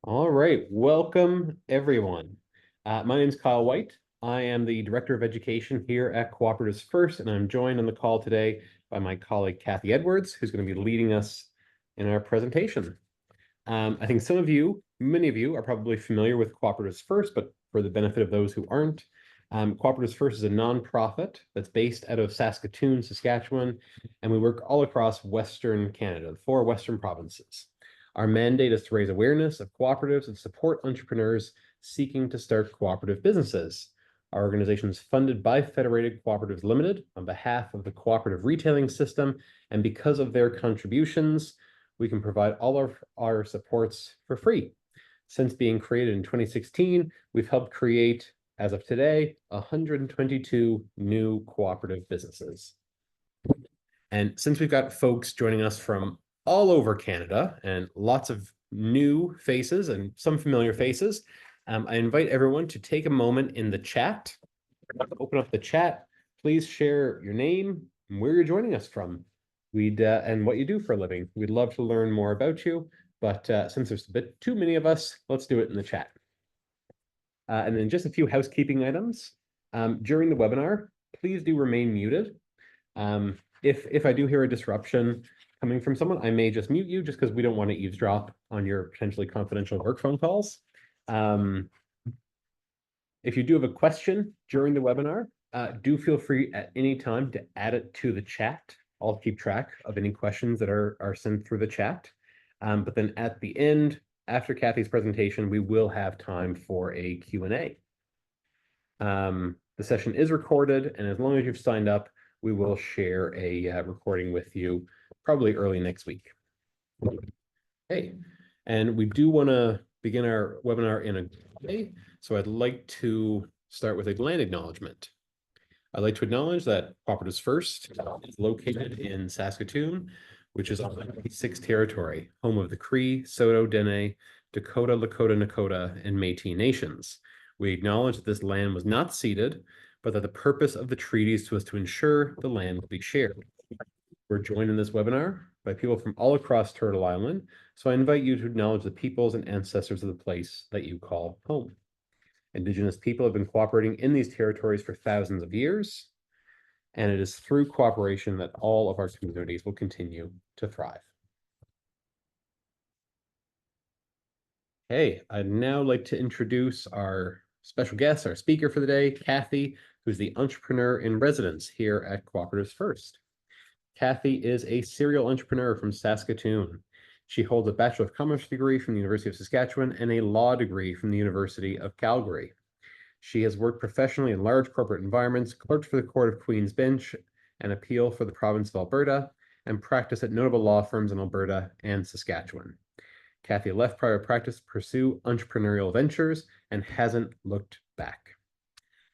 All right, welcome everyone. My name is Kyle White. I am the Director of Education here at Cooperatives First, and I'm joined on the call today by my colleague Kathy Edwards, who's going to be leading us in our presentation. I think many of you are probably familiar with Cooperatives First, but for the benefit of those who aren't, Cooperatives First is a nonprofit that's based out of Saskatoon, Saskatchewan, and we work all across Western Canada, the 4 Western provinces. Our mandate is to raise awareness of cooperatives and support entrepreneurs seeking to start cooperative businesses. Our organization is funded by Federated Cooperatives Limited on behalf of the cooperative retailing system, and because of their contributions, we can provide all of our supports for free. Since being created in 2016, we've helped create, as of today, 122 new cooperative businesses. And since we've got folks joining us from all over Canada and lots of new faces and some familiar faces, I invite everyone to take a moment in the chat. Open up the chat. Please share your name and where you're joining us from. And what you do for a living. We'd love to learn more about you, but since there's a bit too many of us, let's do it in the chat. And then just a few housekeeping items. During the webinar, please do remain muted. If I do hear a disruption coming from someone, I may just mute you just because we don't want to eavesdrop on your potentially confidential work phone calls. If you do have a question during the webinar, do feel free at any time to add it to the chat. I'll keep track of any questions that are sent through the chat. But then at the end, after Kathy's presentation, we will have time for a Q&A. The session is recorded, and as long as you've signed up, we will share a recording with you probably early next week. Okay, and we do want to begin our webinar in a way, so I'd like to start with a land acknowledgement. I'd like to acknowledge that Cooperatives First is located in Saskatoon, which is on the 6th territory, home of the Cree, Saulteaux, Dene, Dakota, Lakota, Nakota, and Métis nations. We acknowledge that this land was not ceded, but that the purpose of the treaties was to ensure the land would be shared. We're joined in this webinar by people from all across Turtle Island, so I invite you to acknowledge the peoples and ancestors of the place that you call home. Indigenous people have been cooperating in these territories for thousands of years, and it is through cooperation that all of our communities will continue to thrive. Hey, I'd now like to introduce our special guest, our speaker for the day, Kathy, who's the entrepreneur in residence here at Cooperatives First. Kathy is a serial entrepreneur from Saskatoon. She holds a Bachelor of Commerce degree from the University of Saskatchewan and a law degree from the University of Calgary. She has worked professionally in large corporate environments, clerked for the Court of Queen's Bench and Appeal for the province of Alberta, and practiced at notable law firms in Alberta and Saskatchewan. Kathy left private practice to pursue entrepreneurial ventures and hasn't looked back.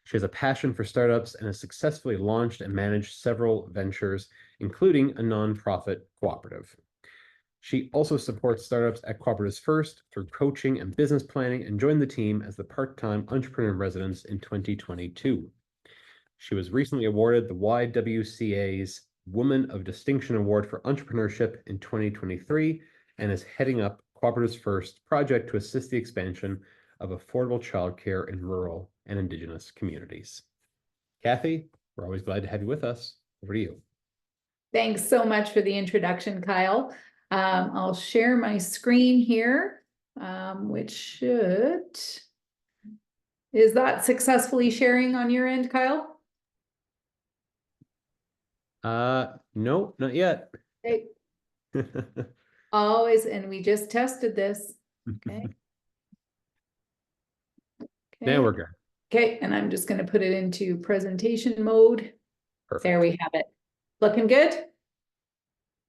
She has a passion for startups and has successfully launched and managed several ventures, including a nonprofit cooperative. She also supports startups at Cooperatives First through coaching and business planning, and joined the team as the part-time entrepreneur in residence in 2022. She was recently awarded the YWCA's Woman of Distinction Award for Entrepreneurship in 2023 and is heading up Cooperatives First project to assist the expansion of affordable childcare in rural and Indigenous communities. Kathy, we're always glad to have you with us. Over to you. Thanks so much for the introduction, Kyle. I'll share my screen here, which should... Is that successfully sharing on your end, Kyle? No, not yet. Okay. Always, and we just tested this. Okay. Now we're good. Okay, and I'm just going to put it into presentation mode. Perfect. There we have it. Looking good?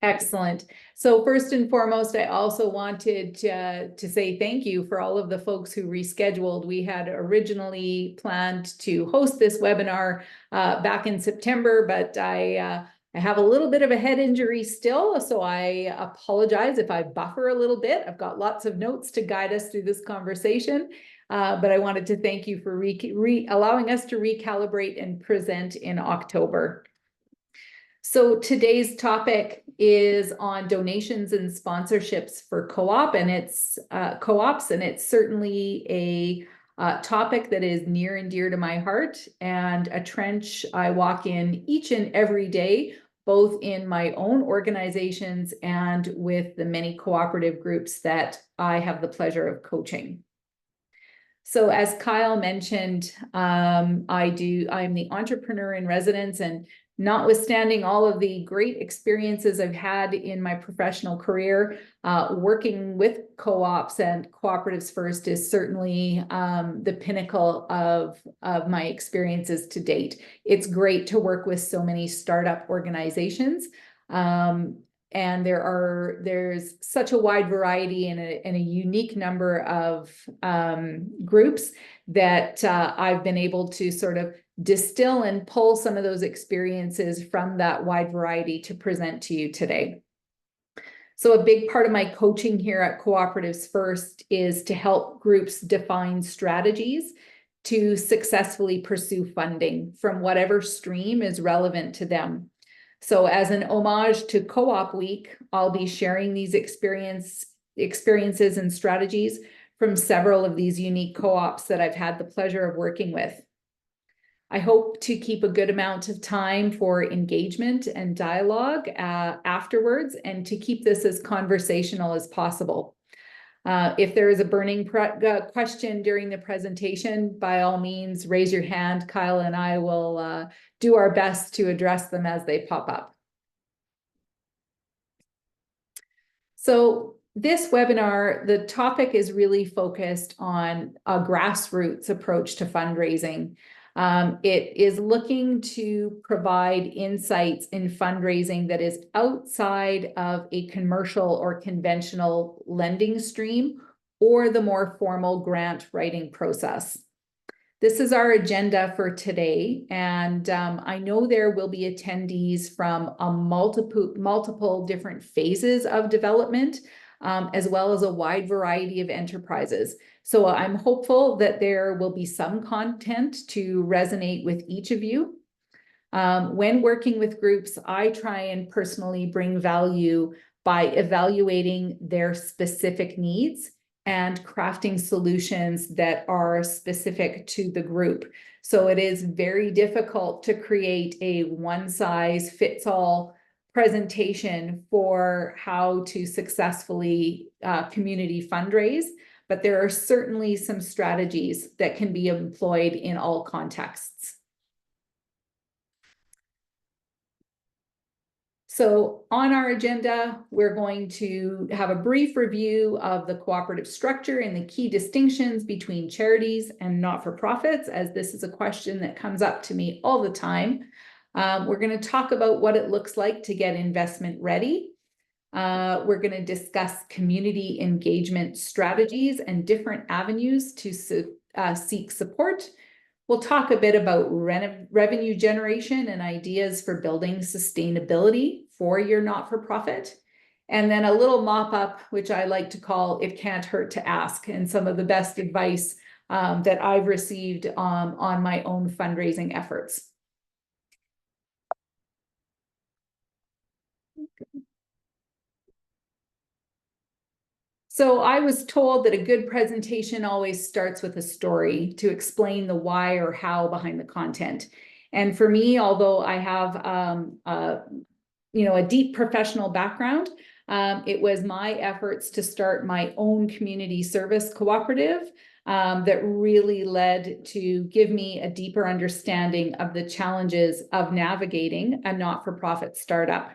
Excellent. So first and foremost, I also wanted to say thank you for all of the folks who rescheduled. We had originally planned to host this webinar back in September, but I have a little bit of a head injury still, so I apologize if I buffer a little bit. I've got lots of notes to guide us through this conversation, but I wanted to thank you for allowing us to recalibrate and present in October. So today's topic is on donations and sponsorships for co-ops, and it's certainly a topic that is near and dear to my heart, and a trench I walk in each and every day, both in my own organizations and with the many cooperative groups that I have the pleasure of coaching. So as Kyle mentioned, I'm the entrepreneur in residence, and notwithstanding all of the great experiences I've had in my professional career, working with co-ops and cooperatives first is certainly the pinnacle of my experiences to date. It's great to work with so many startup organizations. And there's such a wide variety and a unique number of groups that I've been able to sort of distill and pull some of those experiences from that wide variety to present to you today. So a big part of my coaching here at Cooperatives First is to help groups define strategies to successfully pursue funding from whatever stream is relevant to them. So as an homage to Co-op Week, I'll be sharing these experiences and strategies from several of these unique co-ops that I've had the pleasure of working with. I hope to keep a good amount of time for engagement and dialogue afterwards, and to keep this as conversational as possible. If there is a burning question during the presentation, by all means, raise your hand. Kyle and I will do our best to address them as they pop up. So this webinar, the topic is really focused on a grassroots approach to fundraising. It is looking to provide insights in fundraising that is outside of a commercial or conventional lending stream or the more formal grant writing process. This is our agenda for today, and I know there will be attendees from multiple different phases of development, as well as a wide variety of enterprises. So I'm hopeful that there will be some content to resonate with each of you. When working with groups, I try and personally bring value by evaluating their specific needs and crafting solutions that are specific to the group. So it is very difficult to create a one-size-fits-all presentation for how to successfully community fundraise, but there are certainly some strategies that can be employed in all contexts. So on our agenda, we're going to have a brief review of the cooperative structure and the key distinctions between charities and not-for-profits, as this is a question that comes up to me all the time. We're going to talk about what it looks like to get investment ready. We're going to discuss community engagement strategies and different avenues to seek support. We'll talk a bit about revenue generation and ideas for building sustainability for your not-for-profit. And then a little mop-up, which I like to call "It Can't Hurt to Ask," and some of the best advice that I've received on my own fundraising efforts. So I was told that a good presentation always starts with a story to explain the why or how behind the content. And for me, although I have a deep professional background, it was my efforts to start my own community service cooperative that really led to give me a deeper understanding of the challenges of navigating a not-for-profit startup.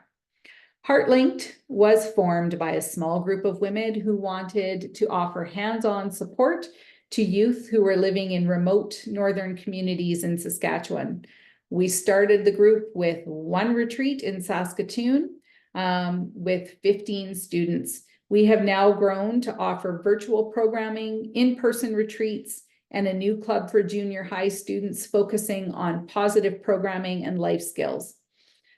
HeartLinked was formed by a small group of women who wanted to offer hands-on support to youth who were living in remote northern communities in Saskatchewan. We started the group with one retreat in Saskatoon with 15 students. We have now grown to offer virtual programming, in-person retreats, and a new club for junior high students focusing on positive programming and life skills.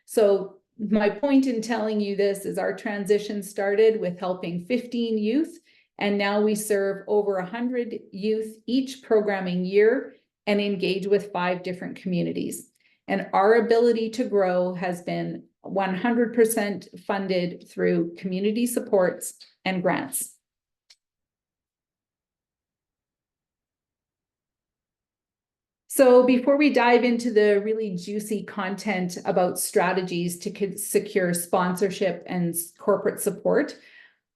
So my point in telling you this is our transition started with helping 15 youth, and now we serve over 100 youth each programming year and engage with 5 different communities. And our ability to grow has been 100% funded through community supports and grants. So before we dive into the really juicy content about strategies to secure sponsorship and corporate support,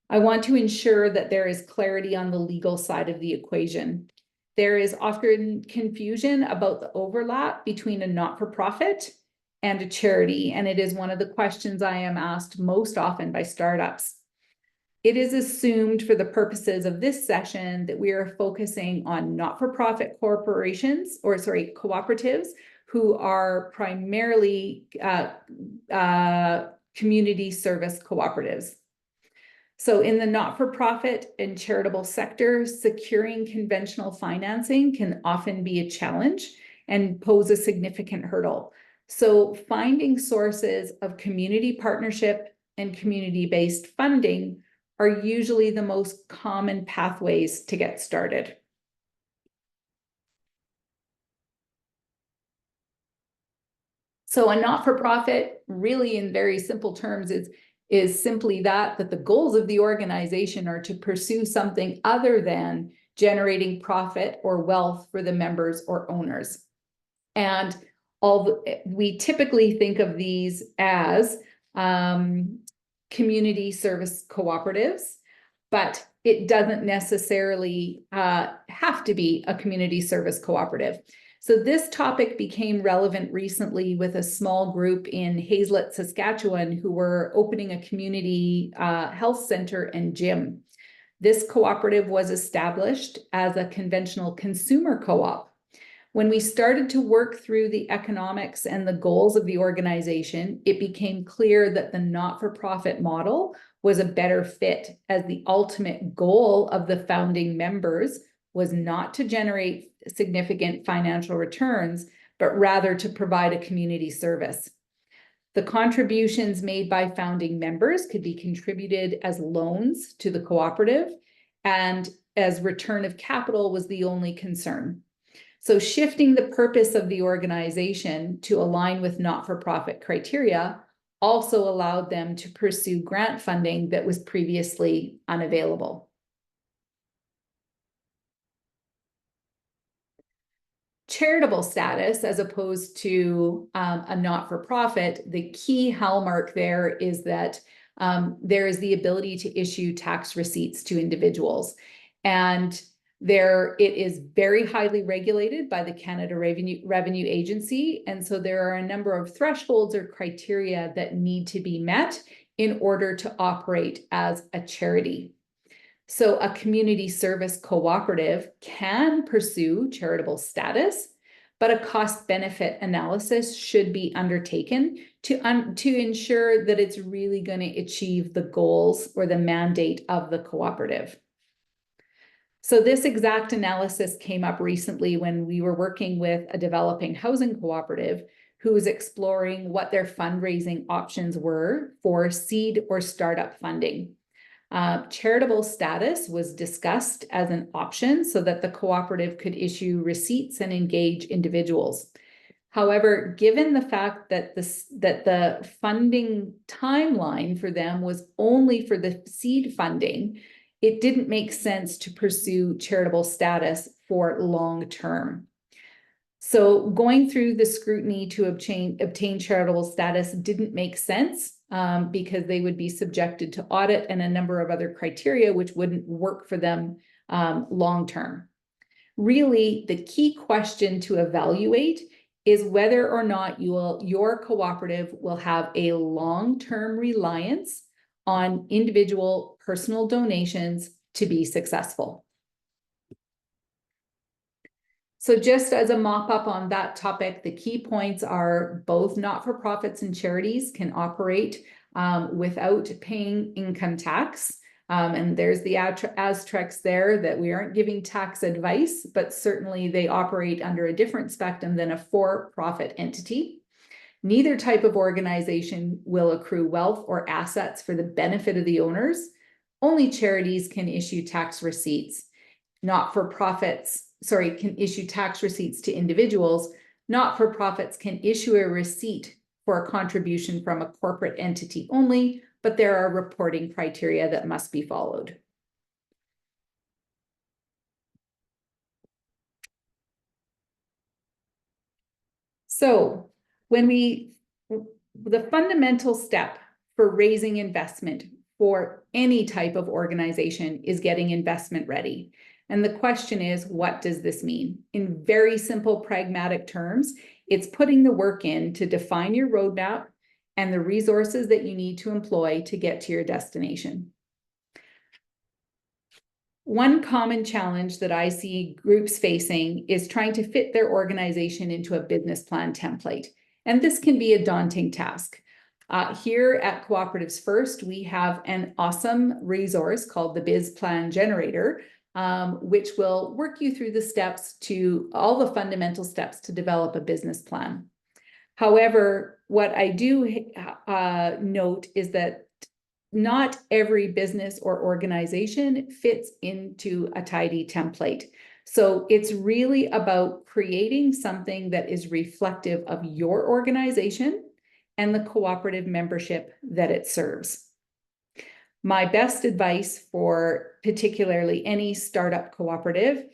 I want to ensure that there is clarity on the legal side of the equation. There is often confusion about the overlap between a not-for-profit and a charity, and it is one of the questions I am asked most often by startups. It is assumed for the purposes of this session that we are focusing on not-for-profit corporations, or sorry, cooperatives, who are primarily community service cooperatives. So in the not-for-profit and charitable sector, securing conventional financing can often be a challenge and pose a significant hurdle. So finding sources of community partnership and community-based funding are usually the most common pathways to get started. So a not-for-profit, really in very simple terms, is simply that the goals of the organization are to pursue something other than generating profit or wealth for the members or owners. And we typically think of these as community service cooperatives, but it doesn't necessarily have to be a community service cooperative. So this topic became relevant recently with a small group in Hazelet, Saskatchewan, who were opening a community health center and gym. This cooperative was established as a conventional consumer co-op. When we started to work through the economics and the goals of the organization, it became clear that the not-for-profit model was a better fit, as the ultimate goal of the founding members was not to generate significant financial returns, but rather to provide a community service. The contributions made by founding members could be contributed as loans to the cooperative, and as return of capital was the only concern. So shifting the purpose of the organization to align with not-for-profit criteria also allowed them to pursue grant funding that was previously unavailable. Charitable status, as opposed to a not-for-profit, the key hallmark there is that there is the ability to issue tax receipts to individuals. And it is very highly regulated by the Canada Revenue Agency. And so there are a number of thresholds or criteria that need to be met in order to operate as a charity. So a community service cooperative can pursue charitable status, but a cost-benefit analysis should be undertaken to ensure that it's really going to achieve the goals or the mandate of the cooperative. So this exact analysis came up recently when we were working with a developing housing cooperative who was exploring what their fundraising options were for seed or startup funding. Charitable status was discussed as an option so that the cooperative could issue receipts and engage individuals. However, given the fact that the funding timeline for them was only for the seed funding, it didn't make sense to pursue charitable status for long term. So going through the scrutiny to obtain charitable status didn't make sense because they would be subjected to audit and a number of other criteria which wouldn't work for them long term. Really, the key question to evaluate is whether or not your cooperative will have a long-term reliance on individual personal donations to be successful. So just as a mop-up on that topic, the key points are both not-for-profits and charities can operate without paying income tax. And there's the asterisks there that we aren't giving tax advice, but certainly they operate under a different spectrum than a for-profit entity. Neither type of organization will accrue wealth or assets for the benefit of the owners. Only charities can issue tax receipts. Not-for-profits can issue tax receipts to individuals. Not-for-profits can issue a receipt for a contribution from a corporate entity only, but there are reporting criteria that must be followed. So the fundamental step for raising investment for any type of organization is getting investment ready. And the question is, what does this mean? In very simple, pragmatic terms, it's putting the work in to define your roadmap and the resources that you need to employ to get to your destination. One common challenge that I see groups facing is trying to fit their organization into a business plan template. And this can be a daunting task. Here at Co-operatives First, we have an awesome resource called the Biz Plan Generator, which will work you through the steps to all the fundamental steps to develop a business plan. However, what I do note is that not every business or organization fits into a tidy template. So it's really about creating something that is reflective of your organization and the cooperative membership that it serves. My best advice for particularly any startup cooperative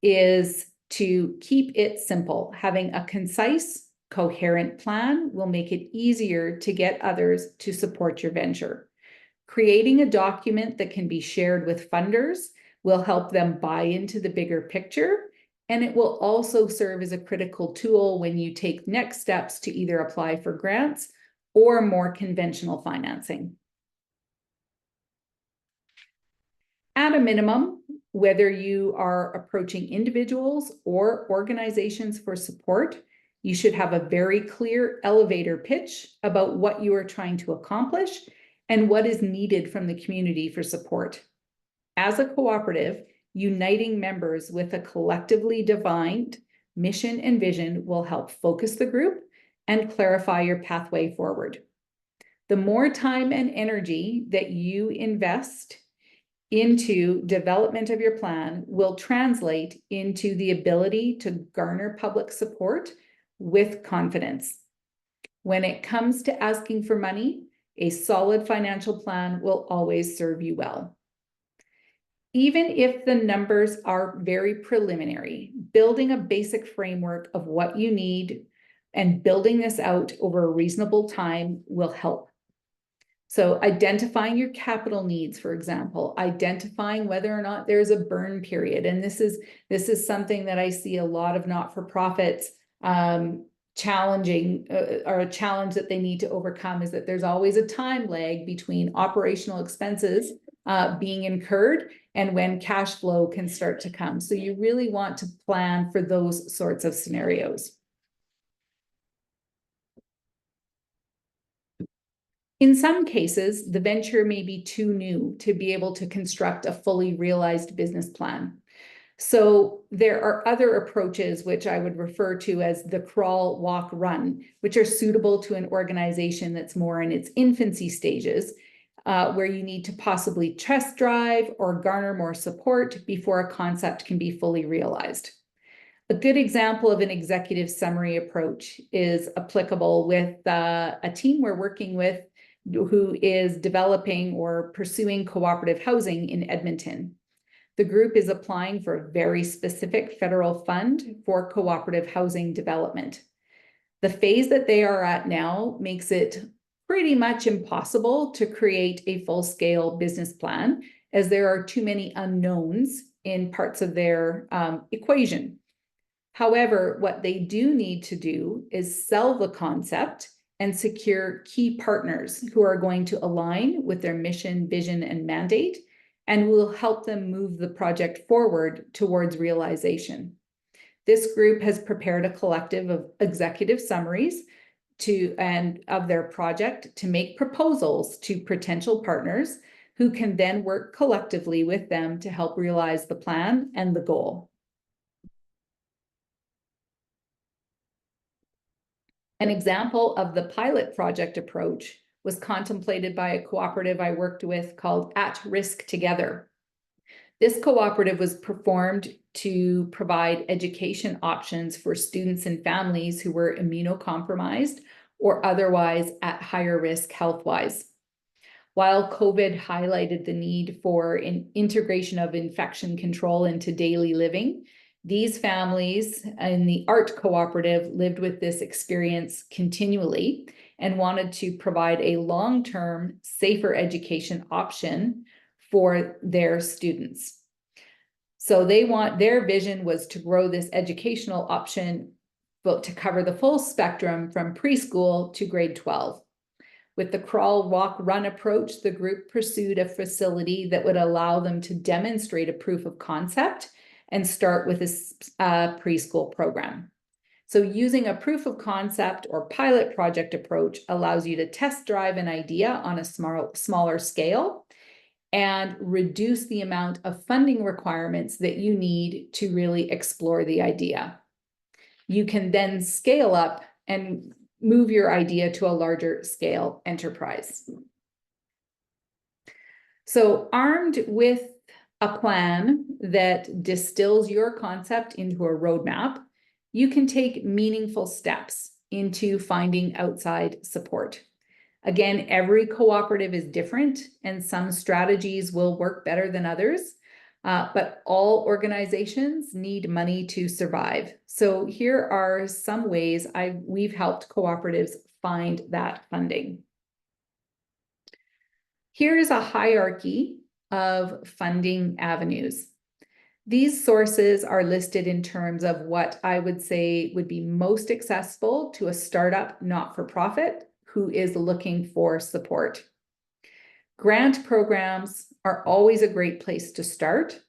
is to keep it simple. Having a concise, coherent plan will make it easier to get others to support your venture. Creating a document that can be shared with funders will help them buy into the bigger picture, and it will also serve as a critical tool when you take next steps to either apply for grants or more conventional financing. At a minimum, whether you are approaching individuals or organizations for support, you should have a very clear elevator pitch about what you are trying to accomplish and what is needed from the community for support. As a cooperative, uniting members with a collectively defined mission and vision will help focus the group and clarify your pathway forward. The more time and energy that you invest into development of your plan will translate into the ability to garner public support with confidence. When it comes to asking for money, a solid financial plan will always serve you well. Even if the numbers are very preliminary, building a basic framework of what you need and building this out over a reasonable time will help. So identifying your capital needs, for example, identifying whether or not there's a burn period. And this is something that I see a lot of not-for-profits challenging or a challenge that they need to overcome, is that there's always a time lag between operational expenses being incurred and when cash flow can start to come. So you really want to plan for those sorts of scenarios. In some cases, the venture may be too new to be able to construct a fully realized business plan. So there are other approaches, which I would refer to as the crawl, walk, run, which are suitable to an organization that's more in its infancy stages, where you need to possibly test drive or garner more support before a concept can be fully realized. A good example of an executive summary approach is applicable with a team we're working with who is developing or pursuing cooperative housing in Edmonton. The group is applying for a very specific federal fund for cooperative housing development. The phase that they are at now makes it pretty much impossible to create a full-scale business plan, as there are too many unknowns in parts of their equation. However, what they do need to do is sell the concept and secure key partners who are going to align with their mission, vision, and mandate, and will help them move the project forward towards realization. This group has prepared a collective of executive summaries of their project to make proposals to potential partners who can then work collectively with them to help realize the plan and the goal. An example of the pilot project approach was contemplated by a cooperative I worked with called At Risk Together. This cooperative was formed to provide education options for students and families who were immunocompromised or otherwise at higher risk health-wise. While COVID highlighted the need for an integration of infection control into daily living, these families in the art cooperative lived with this experience continually and wanted to provide a long-term, safer education option for their students. So their vision was to grow this educational option, but to cover the full spectrum from preschool to grade 12. With the crawl, walk, run approach, the group pursued a facility that would allow them to demonstrate a proof of concept and start with a preschool program. So using a proof of concept or pilot project approach allows you to test drive an idea on a smaller scale and reduce the amount of funding requirements that you need to really explore the idea. You can then scale up and move your idea to a larger scale enterprise. So armed with a plan that distills your concept into a roadmap, you can take meaningful steps into finding outside support. Again, every cooperative is different and some strategies will work better than others, but all organizations need money to survive. So here are some ways we've helped cooperatives find that funding. Here is a hierarchy of funding avenues. These sources are listed in terms of what I would say would be most accessible to a startup not-for-profit who is looking for support. Grant programs are always a great place to start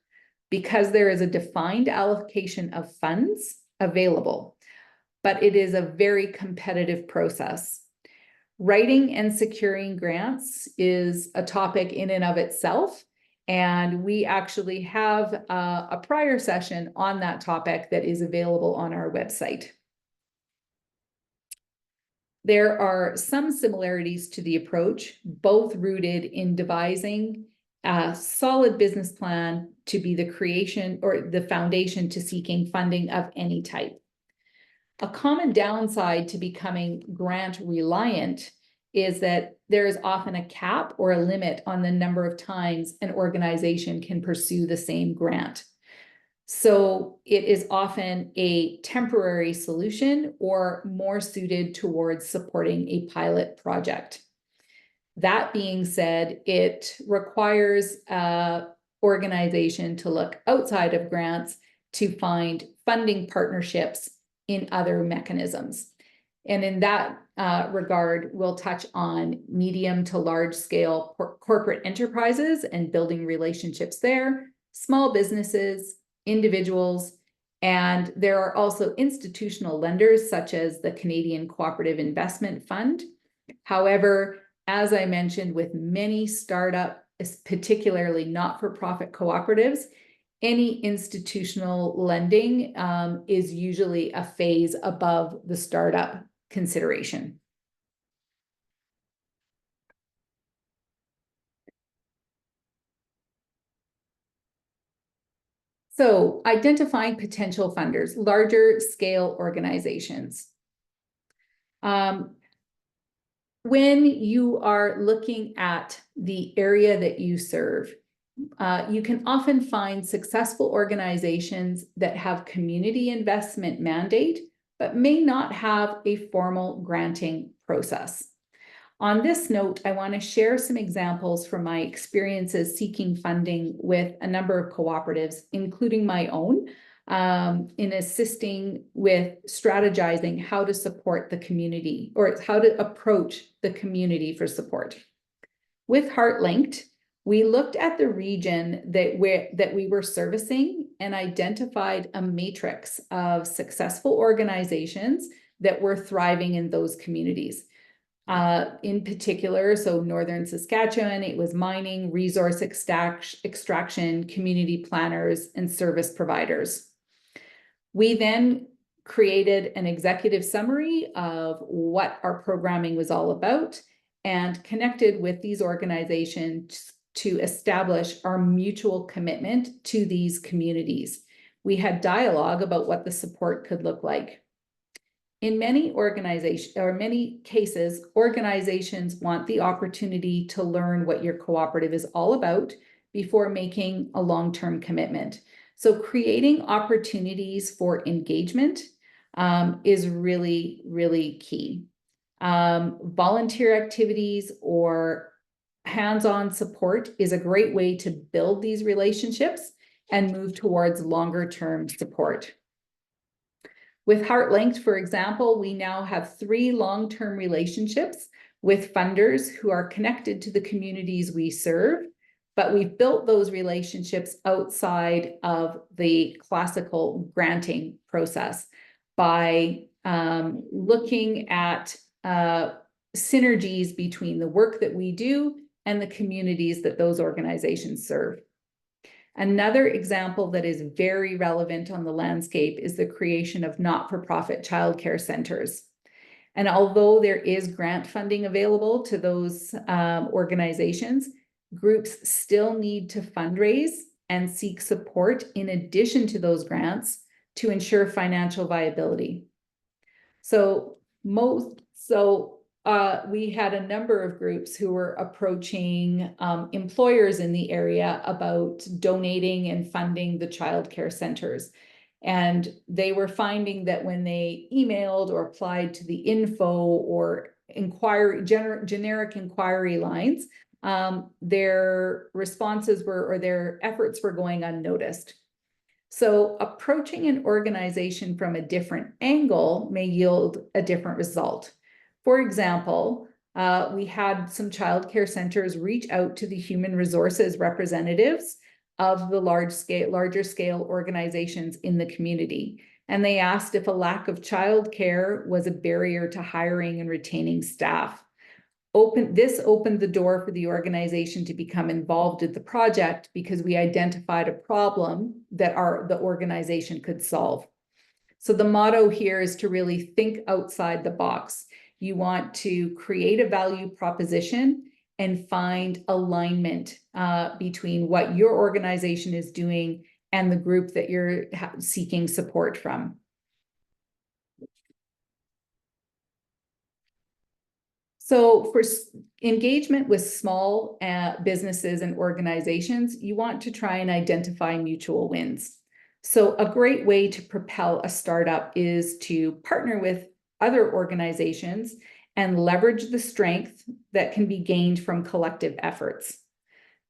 because there is a defined allocation of funds available, but it is a very competitive process. Writing and securing grants is a topic in and of itself, and we actually have a prior session on that topic that is available on our website. There are some similarities to the approach, both rooted in devising a solid business plan to be the creation or the foundation to seeking funding of any type. A common downside to becoming grant reliant is that there is often a cap or a limit on the number of times an organization can pursue the same grant. So it is often a temporary solution or more suited towards supporting a pilot project. That being said, it requires an organization to look outside of grants to find funding partnerships in other mechanisms. And in that regard, we'll touch on medium to large scale corporate enterprises and building relationships there, small businesses, individuals, and there are also institutional lenders such as the Canadian Cooperative Investment Fund. However, as I mentioned, with many startup, particularly not-for-profit cooperatives, any institutional lending is usually a phase above the startup consideration. So identifying potential funders, larger scale organizations. When you are looking at the area that you serve, you can often find successful organizations that have community investment mandate, but may not have a formal granting process. On this note, I want to share some examples from my experiences seeking funding with a number of cooperatives, including my own, in assisting with strategizing how to support the community or how to approach the community for support. With HeartLinked, we looked at the region that we were servicing and identified a matrix of successful organizations that were thriving in those communities. In particular, so Northern Saskatchewan, it was mining, resource extraction, community planners, and service providers. We then created an executive summary of what our programming was all about and connected with these organizations to establish our mutual commitment to these communities. We had dialogue about what the support could look like. In many organizations, or many cases, organizations want the opportunity to learn what your cooperative is all about before making a long-term commitment. So creating opportunities for engagement is really, really key. Volunteer activities or hands-on support is a great way to build these relationships and move towards longer-term support. With HeartLinked, for example, we now have 3 long-term relationships with funders who are connected to the communities we serve, but we've built those relationships outside of the classical granting process by looking at synergies between the work that we do and the communities that those organizations serve. Another example that is very relevant on the landscape is the creation of not-for-profit childcare centers. And although there is grant funding available to those organizations, groups still need to fundraise and seek support in addition to those grants to ensure financial viability. We had a number of groups who were approaching employers in the area about donating and funding the childcare centers. And they were finding that when they emailed or applied to the info or generic inquiry lines, their responses were, or their efforts were going unnoticed. So approaching an organization from a different angle may yield a different result. For example, we had some childcare centers reach out to the human resources representatives of the larger scale organizations in the community. And they asked if a lack of childcare was a barrier to hiring and retaining staff. This opened the door for the organization to become involved in the project because we identified a problem that the organization could solve. So the motto here is to really think outside the box. You want to create a value proposition and find alignment between what your organization is doing and the group that you're seeking support from. So for engagement with small businesses and organizations, you want to try and identify mutual wins. So a great way to propel a startup is to partner with other organizations and leverage the strength that can be gained from collective efforts.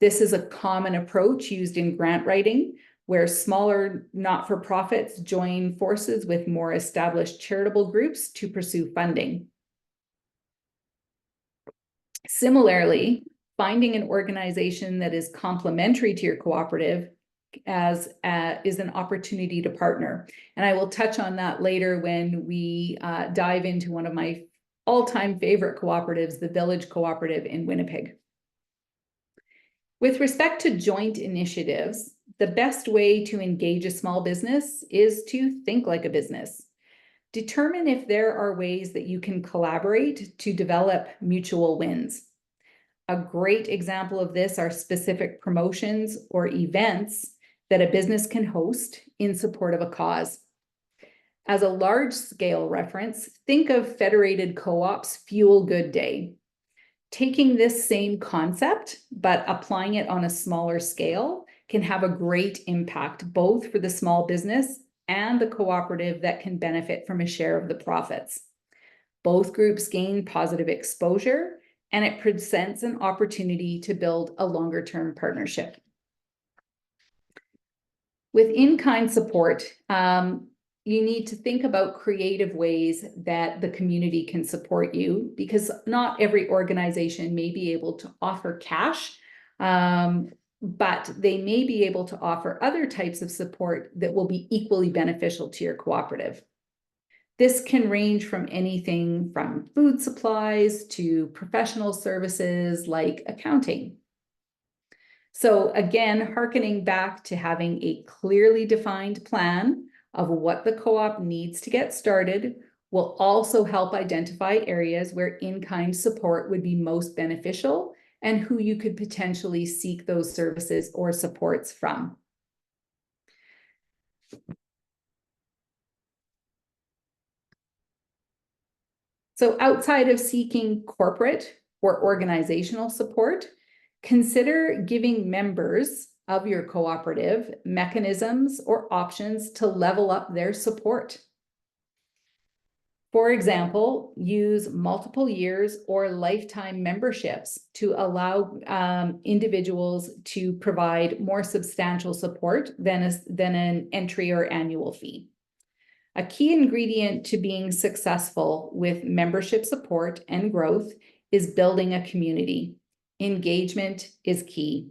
This is a common approach used in grant writing, where smaller not-for-profits join forces with more established charitable groups to pursue funding. Similarly, finding an organization that is complementary to your cooperative is an opportunity to partner. And I will touch on that later when we dive into one of my all-time favorite cooperatives, the Village Cooperative in Winnipeg. With respect to joint initiatives, the best way to engage a small business is to think like a business. Determine if there are ways that you can collaborate to develop mutual wins. A great example of this are specific promotions or events that a business can host in support of a cause. As a large-scale reference, think of Federated Co-op's Fuel Good Day. Taking this same concept, but applying it on a smaller scale, can have a great impact both for the small business and the cooperative that can benefit from a share of the profits. Both groups gain positive exposure, and it presents an opportunity to build a longer-term partnership. With in-kind support, you need to think about creative ways that the community can support you, because not every organization may be able to offer cash, but they may be able to offer other types of support that will be equally beneficial to your cooperative. This can range from anything from food supplies to professional services like accounting. So again, hearkening back to having a clearly defined plan of what the co-op needs to get started will also help identify areas where in-kind support would be most beneficial and who you could potentially seek those services or supports from. So outside of seeking corporate or organizational support, consider giving members of your cooperative mechanisms or options to level up their support. For example, use multiple years or lifetime memberships to allow individuals to provide more substantial support than an entry or annual fee. A key ingredient to being successful with membership support and growth is building a community. Engagement is key.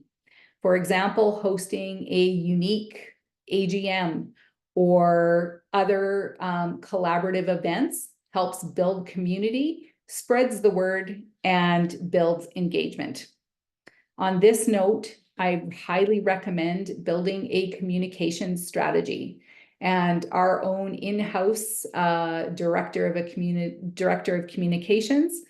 For example, hosting a unique AGM or other collaborative events helps build community, spreads the word, and builds engagement. On this note, I highly recommend building a communication strategy. And our own in-house director of communications,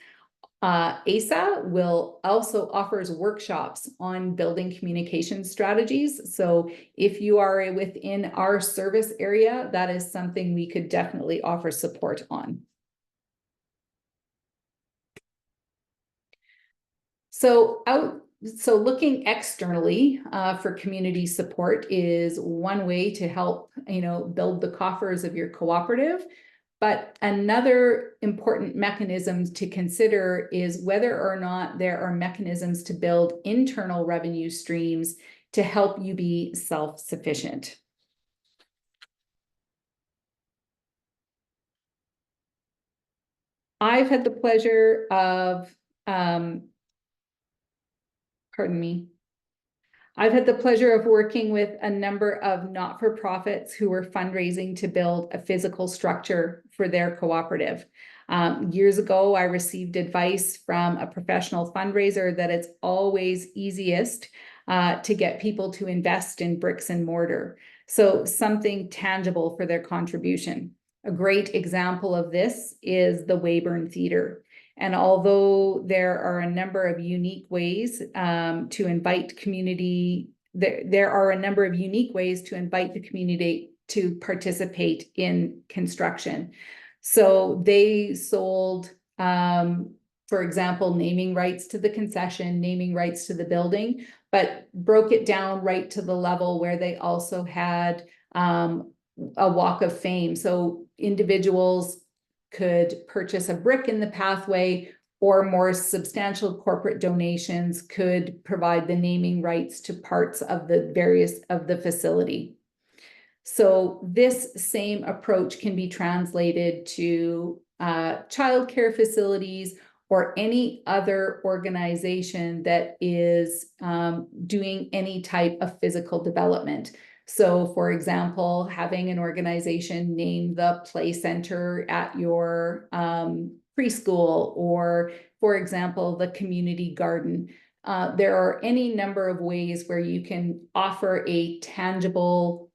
ASA, will also offers workshops on building communication strategies. So if you are within our service area, that is something we could definitely offer support on. So looking externally for community support is one way to help, build the coffers of your cooperative. But another important mechanism to consider is whether or not there are mechanisms to build internal revenue streams to help you be self-sufficient. I've had the pleasure of I've had the pleasure of working with a number of not-for-profits who were fundraising to build a physical structure for their cooperative. Years ago, I received advice from a professional fundraiser that it's always easiest to get people to invest in bricks and mortar. So something tangible for their contribution. A great example of this is the Weyburn Theatre. And although there are a number of unique ways to invite community, there are a number of unique ways to invite the community to participate in construction. So they sold, for example, naming rights to the concession, naming rights to the building, but broke it down right to the level where they also had a walk of fame. So individuals could purchase a brick in the pathway, or more substantial corporate donations could provide the naming rights to parts of the facility. So this same approach can be translated to childcare facilities or any other organization that is doing any type of physical development. So for example, having an organization name the play center at your preschool, or for example, the community garden. There are any number of ways where you can offer a tangible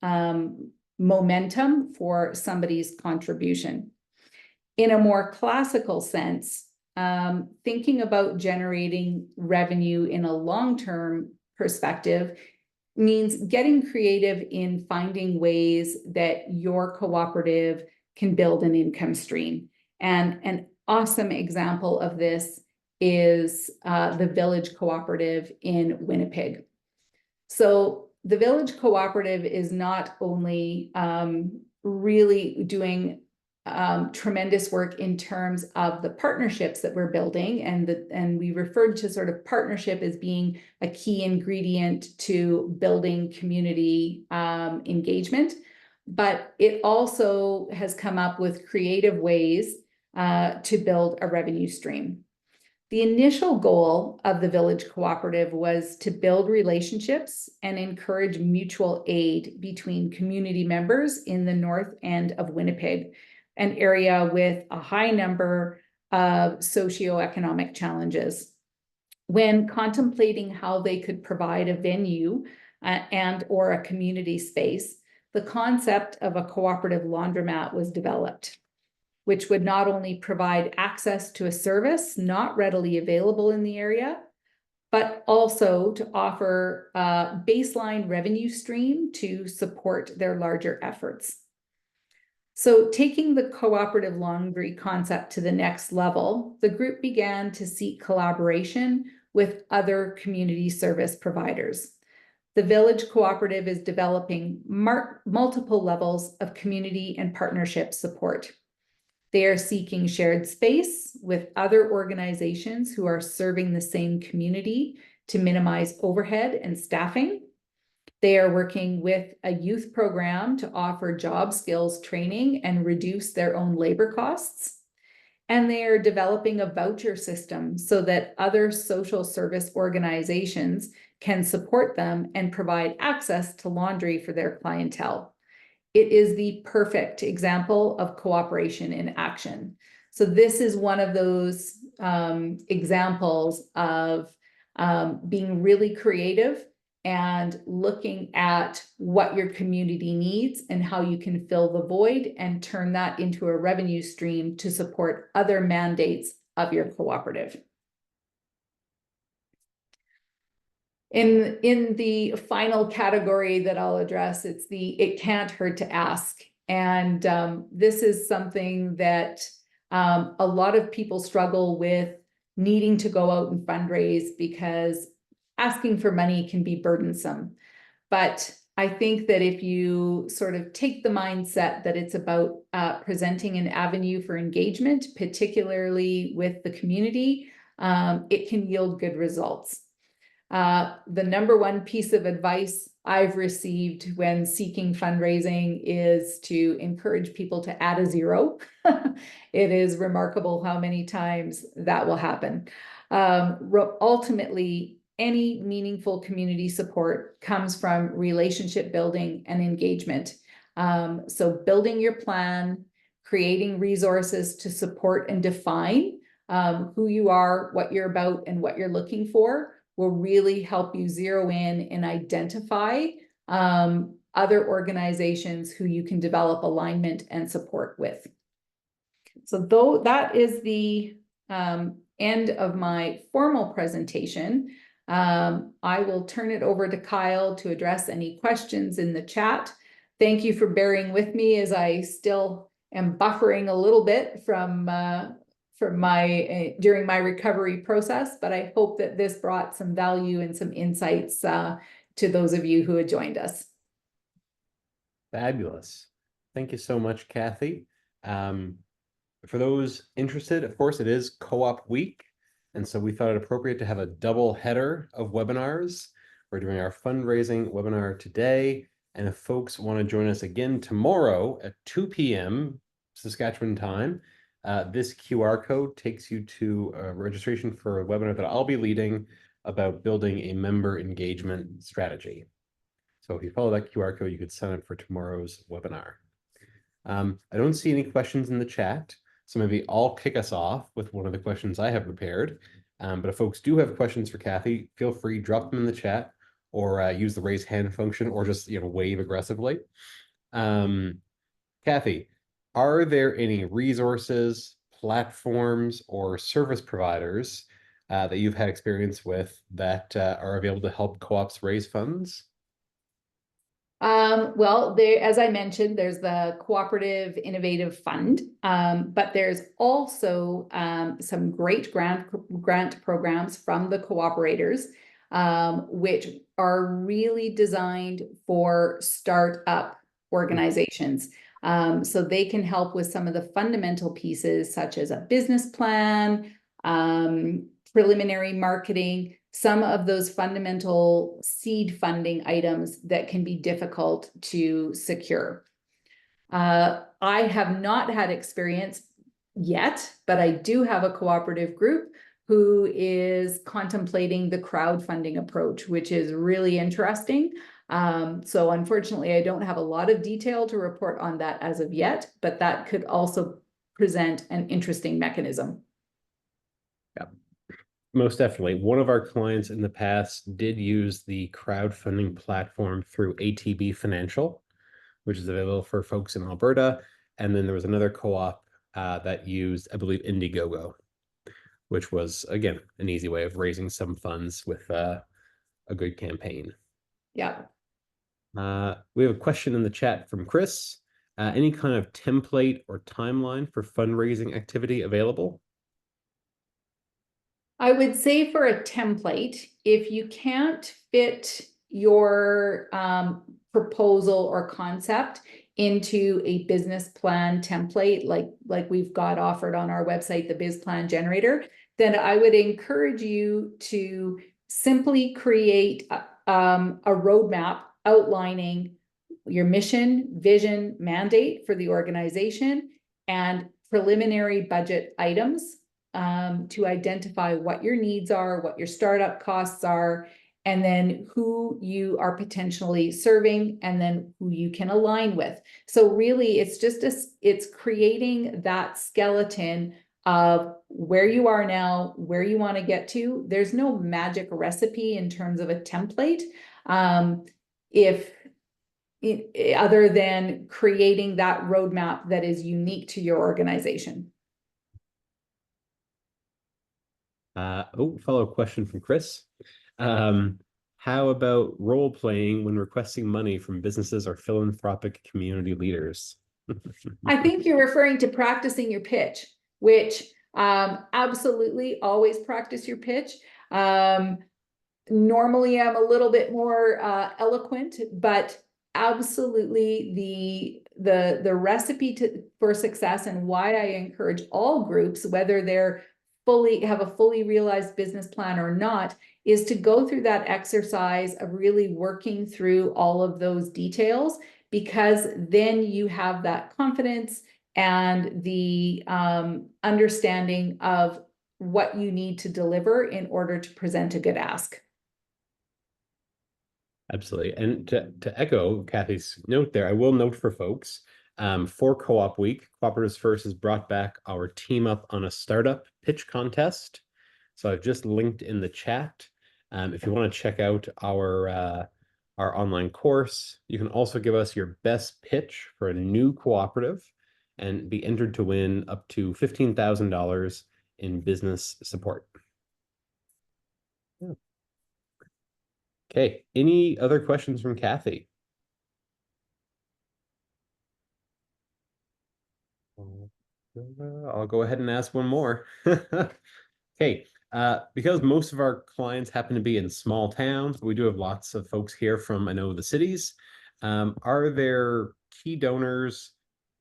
momentum for somebody's contribution. In a more classical sense, thinking about generating revenue in a long-term perspective means getting creative in finding ways that your cooperative can build an income stream. And an awesome example of this is the Village Cooperative in Winnipeg. So the Village Cooperative is not only really doing tremendous work in terms of the partnerships that we're building, and we referred to sort of partnership as being a key ingredient to building community engagement, but it also has come up with creative ways to build a revenue stream. The initial goal of the Village Cooperative was to build relationships and encourage mutual aid between community members in the north end of Winnipeg, an area with a high number of socioeconomic challenges. When contemplating how they could provide a venue and or a community space, the concept of a cooperative laundromat was developed, which would not only provide access to a service not readily available in the area, but also to offer a baseline revenue stream to support their larger efforts. So, taking the cooperative laundry concept to the next level, the group began to seek collaboration with other community service providers. The Village Cooperative is developing multiple levels of community and partnership support. They are seeking shared space with other organizations who are serving the same community to minimize overhead and staffing. They are working with a youth program to offer job skills training and reduce their own labor costs. And they are developing a voucher system so that other social service organizations can support them and provide access to laundry for their clientele. It is the perfect example of cooperation in action. So this is one of those examples of being really creative and looking at what your community needs and how you can fill the void and turn that into a revenue stream to support other mandates of your cooperative. In the final category that I'll address, it's the it can't hurt to ask. And this is something that a lot of people struggle with needing to go out and fundraise because asking for money can be burdensome. But I think that if you sort of take the mindset that it's about presenting an avenue for engagement, particularly with the community, it can yield good results. The number one piece of advice I've received when seeking fundraising is to encourage people to add a zero. It is remarkable how many times that will happen. Ultimately, any meaningful community support comes from relationship building and engagement. So building your plan, creating resources to support and define who you are, what you're about, and what you're looking for will really help you zero in and identify other organizations who you can develop alignment and support with. So though that is the end of my formal presentation, I will turn it over to Kyle to address any questions in the chat. Thank you for bearing with me as I still am buffering a little bit from my during my recovery process, but I hope that this brought some value and some insights to those of you who had joined us. Fabulous. Thank you so much, Kathy. For those interested, of course, it is Co-op Week. And so we thought it appropriate to have a double header of webinars. We're doing our fundraising webinar today. And if folks want to join us again tomorrow at 2 p.m. Saskatchewan time, this QR code takes you to a registration for a webinar that I'll be leading about building a member engagement strategy. So if you follow that QR code, you could sign up for tomorrow's webinar. I don't see any questions in the chat. So maybe I'll kick us off with one of the questions I have prepared. But if folks do have questions for Kathy, feel free, drop them in the chat or use the raise hand function or just wave aggressively. Kathy, are there any resources, platforms, or service providers that you've had experience with that are available to help co-ops raise funds? Well, as I mentioned, there's the Cooperative Innovative Fund, but there's also some great grant programs from the cooperators, which are really designed for startup organizations. So they can help with some of the fundamental pieces, such as a business plan, preliminary marketing, some of those fundamental seed funding items that can be difficult to secure. I have not had experience yet, but I do have a cooperative group who is contemplating the crowdfunding approach, which is really interesting. So unfortunately, I don't have a lot of detail to report on that as of yet, but that could also present an interesting mechanism. Yeah. Most definitely. One of our clients in the past did use the crowdfunding platform through ATB Financial, which is available for folks in Alberta. And then there was another co-op that used, I believe, Indiegogo, which was, again, an easy way of raising some funds with a good campaign. Yeah. We have a question in the chat from Chris. Any kind of template or timeline for fundraising activity available? I would say for a template, if you can't fit your proposal or concept into a business plan template, like we've got offered on our website, the Biz Plan Generator, then I would encourage you to simply create a roadmap outlining your mission, vision, mandate for the organization, and preliminary budget items to identify what your needs are, what your startup costs are, and then who you are potentially serving, and then who you can align with. So really, it's creating that skeleton of where you are now, where you want to get to. There's no magic recipe in terms of a template. If other than creating that roadmap that is unique to your organization. Follow-up question from Chris. How about role playing when requesting money from businesses or philanthropic community leaders? I think you're referring to practicing your pitch, which absolutely always practice your pitch. Normally I'm a little bit more eloquent, but absolutely the recipe for success, and why I encourage all groups, whether they're have a fully realized business plan or not, is to go through that exercise of really working through all of those details, because then you have that confidence and the understanding of what you need to deliver in order to present a good ask. Absolutely. And to echo Kathy's note there, I will note for folks, for Co-op Week, Cooperatives First has brought back our Team Up on a Startup pitch contest. So I've just linked in the chat. If you want to check out our online course, you can also give us your best pitch for a new cooperative and be entered to win up to $15,000 in business support. Yeah. Okay, any other questions from Kathy? I'll go ahead and ask one more. Okay, because most of our clients happen to be in small towns, we do have lots of folks here from, I know, the cities. Are there key donors,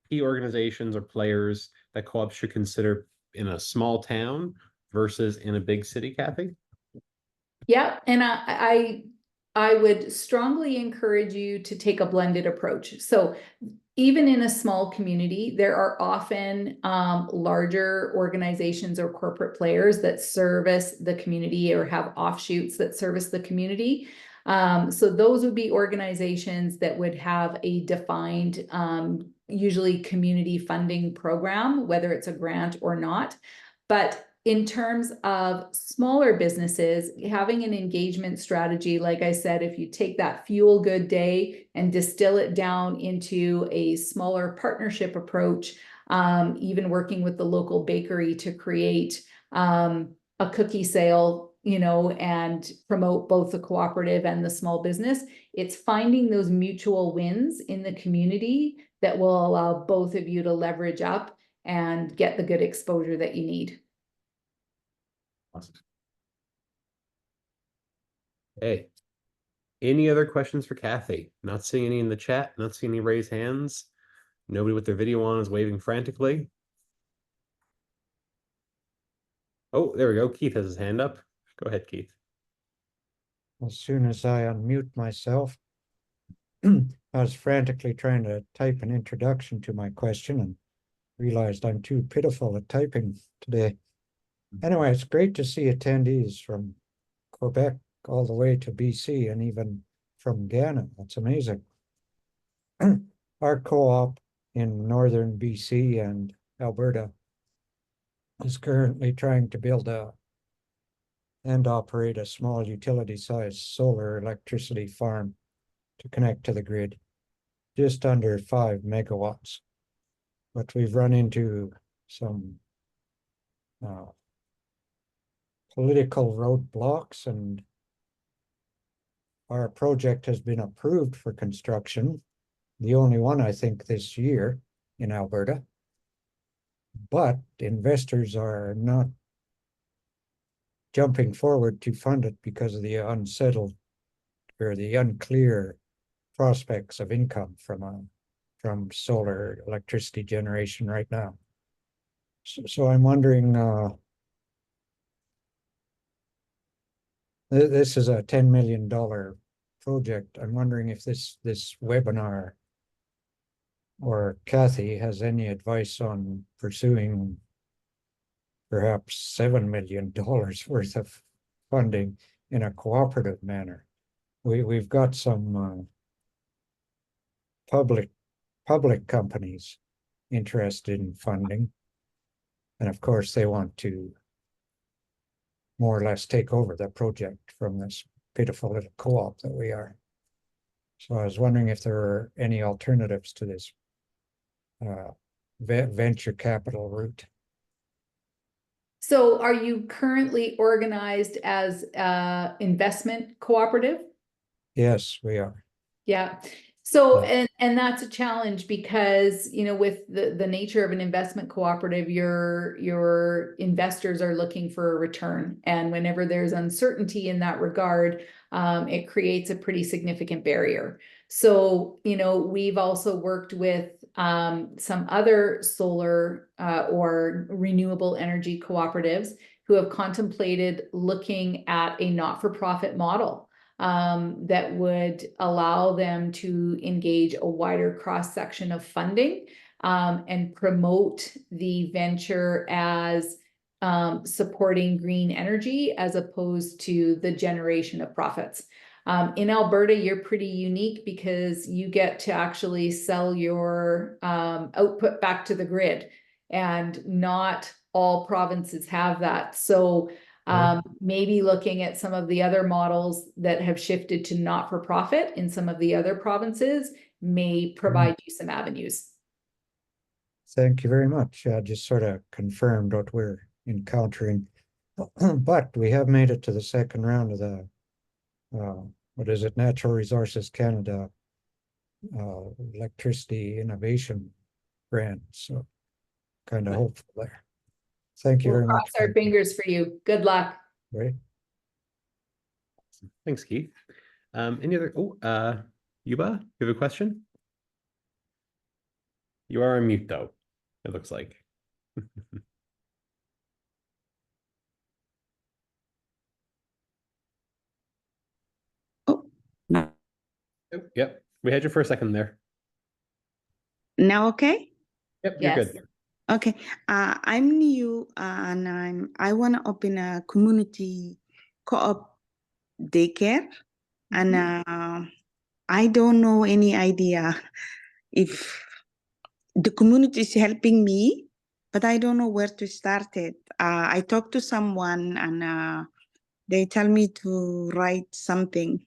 key organizations, or players that co-ops should consider in a small town versus in a big city, Kathy? Yeah, and I would strongly encourage you to take a blended approach. So even in a small community, there are often larger organizations or corporate players that service the community or have offshoots that service the community. So those would be organizations that would have a defined, usually community funding program, whether it's a grant or not. But in terms of smaller businesses, having an engagement strategy, like I said, if you take that fuel good day and distill it down into a smaller partnership approach, even working with the local bakery to create a cookie sale, and promote both the cooperative and the small business, it's finding those mutual wins in the community that will allow both of you to leverage up and get the good exposure that you need. Hey, any other questions for Kathy? Not seeing any in the chat, not seeing any raised hands. Nobody with their video on is waving frantically. Oh, there we go. Keith has his hand up. Go ahead, Keith. As soon as I unmute myself, I was frantically trying to type an introduction to my question and realized I'm too pitiful at typing today. Anyway, it's great to see attendees from Quebec all the way to BC and even from Ghana. That's amazing. Our co-op in northern BC and Alberta is currently trying to build and operate a small utility-sized solar electricity farm to connect to the grid, just under 5 megawatts. But we've run into some political roadblocks, and our project has been approved for construction, the only one, I think, this year in Alberta. But investors are not jumping forward to fund it because of the unsettled or the unclear prospects of income from solar electricity generation right now. So I'm wondering, this is a $10 million project. I'm wondering if this webinar or Kathy has any advice on pursuing perhaps $7 million worth of funding in a cooperative manner. We've got some public companies interested in funding, and of course they want to more or less take over the project from this pitiful little co-op that we are. So I was wondering if there are any alternatives to this venture capital route. So are you currently organized as investment cooperative? Yes, we are. Yeah. So, Yeah. and that's a challenge because, you know, with the nature of an investment cooperative, your investors are looking for a return. And whenever there's uncertainty in that regard, it creates a pretty significant barrier. So, you know, we've also worked with some other solar or renewable energy cooperatives who have contemplated looking at a not-for-profit model that would allow them to engage a wider cross-section of funding and promote the venture as supporting green energy as opposed to the generation of profits. In Alberta, you're pretty unique because you get to actually sell your output back to the grid, and not all provinces have that. So maybe looking at some of the other models that have shifted to not-for-profit in some of the other provinces may provide you some avenues. Thank you very much. Just sort of confirmed what we're encountering. But we have made it to the second round of the, what is it, Natural Resources Canada Electricity Innovation Grant. So kind of hopeful there. Thank you We'll very much. cross our fingers for you. Good luck. Right. Thanks, Keith. Any other, Yuba, you have a question? You are on mute though, it looks like. Oh, no. Oh, yep, we had you for a second there. Now okay? Yep, you're Yes. good. Okay. I'm new and I want to open a community co-op daycare, and I don't know any idea if the community is helping me, but I don't know where to start it. I talked to someone and they tell me to write something,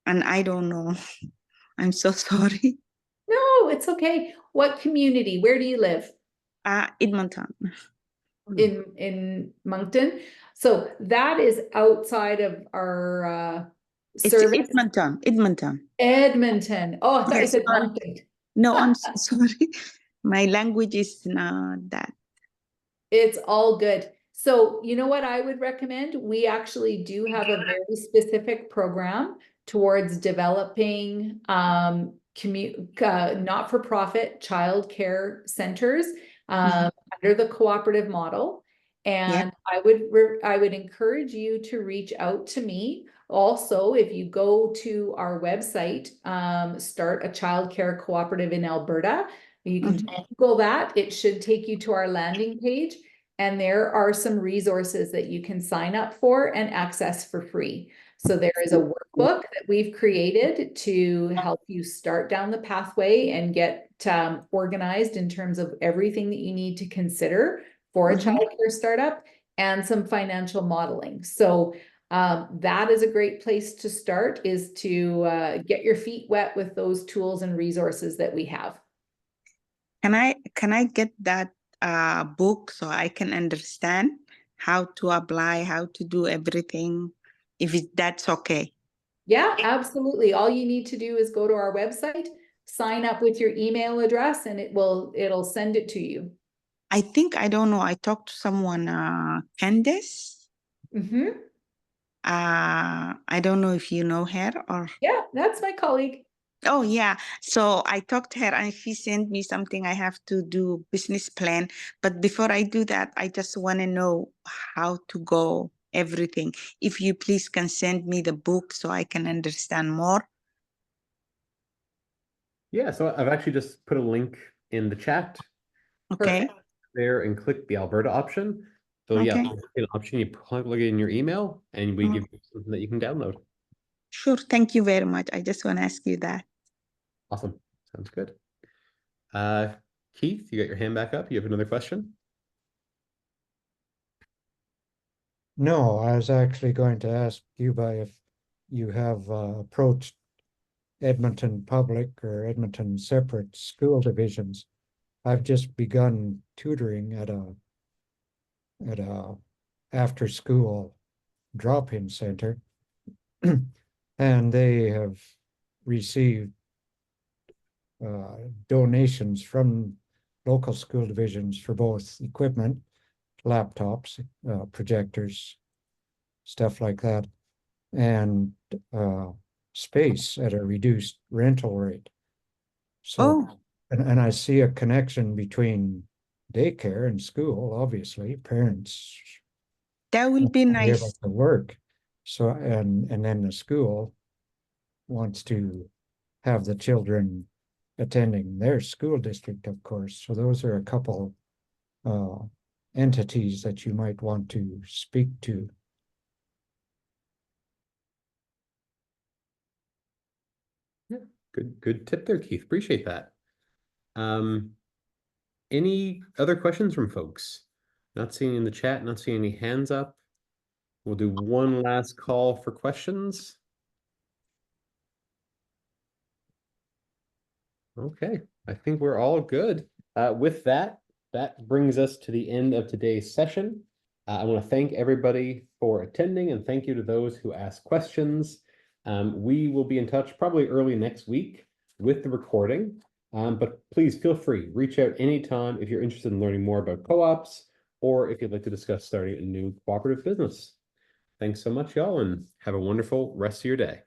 and I don't know. I'm so sorry. No, it's okay. What community? Where do you live? Edmonton. In Moncton. So that is outside of our It's service. Edmonton. Edmonton. Oh, I thought you Yes, said sorry. Moncton. No, I'm so sorry. My language is not that. It's all good. So you know what I would recommend? We actually do have a very specific program towards developing not-for-profit childcare centers under the cooperative model. And I would encourage you to reach out to me. Also, if you go to our website, start a childcare cooperative in Alberta, you can Google that. It should take you to our landing page, and there are some resources that you can sign up for and access for free. So there is a workbook that we've created to help you start down the pathway and get organized in terms of everything that you need to consider for a childcare startup, and some financial modeling. So that is a great place to start, is to get your feet wet with those tools and resources that we have. Can I get that book so I can understand how to apply, how to do everything, if that's okay? Yeah, absolutely. All you need to do is go to our website, sign up with your email address, and it'll send it to you. I think, I don't know, I talked to someone, Candace. Mm-hmm. I don't know if you know her or. Yeah, that's my colleague. Oh yeah. So I talked to her and she sent me something I have to do business plan. But before I do that, I just want to know how to go everything. If you please can send me the book so I can understand more. Yeah, so I've actually just put a link in the chat Okay. Perfect. there and click the Alberta option. So yeah, Okay. an option, you plug it in your email and we Mm. give you something that you can download. Sure. Thank you very much. I just want to ask you that. Awesome. Sounds good. Keith, you got your hand back up. You have another question? No, I was actually going to ask Yuba if you have approached Edmonton Public or Edmonton separate school divisions. I've just begun tutoring at a after school drop-in center, and they have received donations from local school divisions for both equipment, laptops, projectors, stuff like that, and space at a reduced rental rate. So, Oh, and I see a connection between daycare and school, obviously, parents that will be are able nice. to work. So, and then the school wants to have the children attending their school district, of course. So those are a couple uh, entities that you might want to speak to. Yeah, good tip there, Keith. Appreciate that. Any other questions from folks? Not seeing in the chat, not seeing any hands up. We'll do one last call for questions. Okay, I think we're all good. With that, that brings us to the end of today's session. I want to thank everybody for attending and thank you to those who asked questions. We will be in touch probably early next week with the recording, but please feel free, reach out anytime if you're interested in learning more about co-ops or if you'd like to discuss starting a new cooperative business. Thanks so much, y'all, and have a wonderful rest of your day.